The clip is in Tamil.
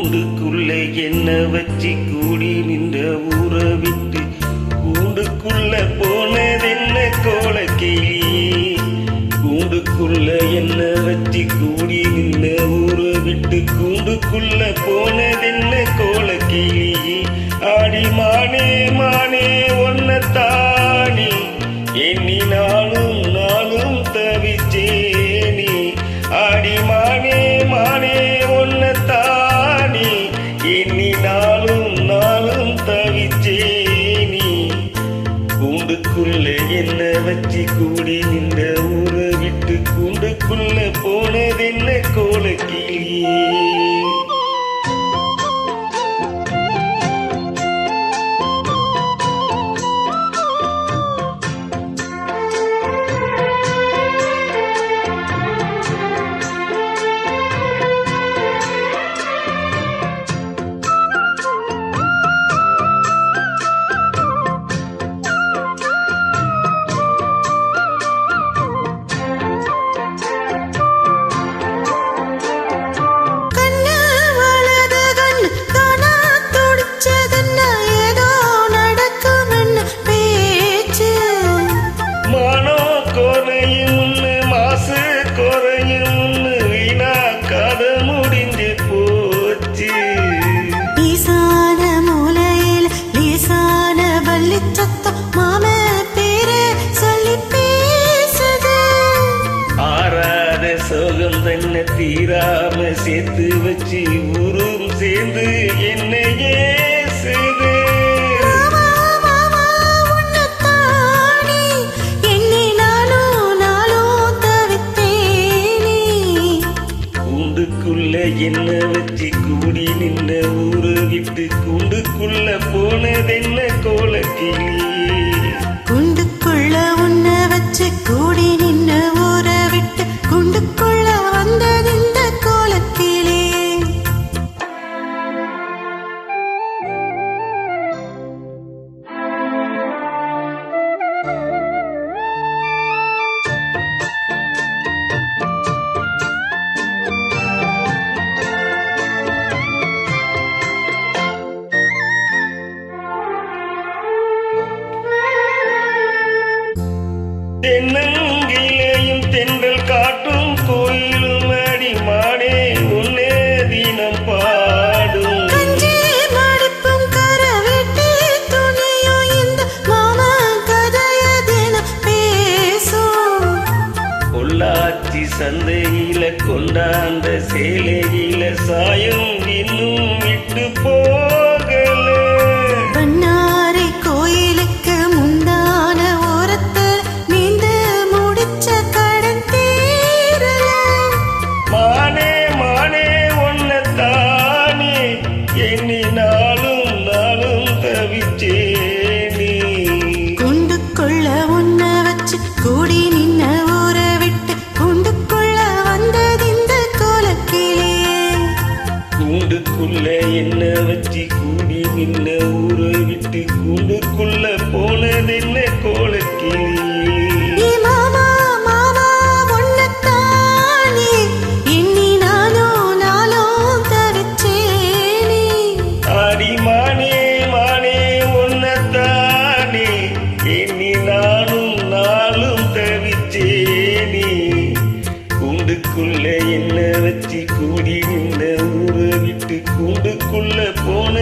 கூண்டுக்குள்ளே என்ன வச்சு கூடி நின்ற ஊரை விட்டு கூண்டுக்குள்ள போனதென்ன கோலக்கிளி. கூண்டுக்குள்ள என்ன வச்சு கூடி நின்ற ஊரை விட்டு கூண்டுக்குள்ள போனதென்ன கோலக்கிளி. ஆடி மானே மானே ஒன்ன தானி எண்ணி நாளும் நாளும் தவிச்சேனி. ஆடி மானே மானே ஒன்ன தானி எண்ணி நாளும் நாளும் தவிச்சேனி. கூண்டுக்குள்ள என்ன வச்சு கூடி நின்ற ஊரை விட்டு கூண்டுக்குள்ள போனதென்ன கோலக்கிளி. சோகம் தன்னை தீராம சேர்த்து வச்சு ஊரும் சேர்ந்து என்னையே செய்து. கூண்டுக்குள்ள என்ன வச்சு கூடி நின்ற ஊரை விட்டு கூண்டுக்குள்ள போனதென்ன கோலக்கிளி. கூண்டுக்குள்ள உன்ன வச்சு கூடி நின்ற ஊரை விட்டு கூண்டுக்குள்ள வந்தது இந்த கோலக்கிளி. தென்னங்கிலேயும் தென்றல் காட்டும் கோயிலும் அடி மாடே உன்னே தினம் பாடும். மடிப்பும் கரவெட்டி துணியும் இந்த மாமா கதைய தினம் பேசும். பொள்ளாச்சி சந்தையில கொண்டாந்த சேலையில சாயம் இன்னும் விட்டு போகல. பண்ணாரி கோயிலுக்கு முந்தான ஓரத்தில் நீந்த முடிச்ச கடன் தீரல. மானே மானே ஒன்ன தானே எண்ணி நாளும் நாளும் தவிச்சேனி. கூண்டுக்குள்ள உன்ன வச்சு கூடி நின்ன ஊரை விட்டு கூண்டுக்குள்ள வந்தது இந்த கோலக்கிளி. கூண்டுக்குள்ள என்ன வச்சு கூடி நின்ன ஊரை விட்டு கூண்டுக்குள்ள போனதென்ன கோலக்கிளி. மாமா மாமா ஒன்னத்தானே எண்ணி நானும் நாளும் தவிச்சேனி. ஆடி மானே மானே ஒன்னத்தானே எண்ணி நானும் நாளும் தவிச்சேனி. கூண்டுக்குள்ள என்ன வச்சு கூடி நின்ற ஊரை விட்டு கூண்டுக்குள்ள போன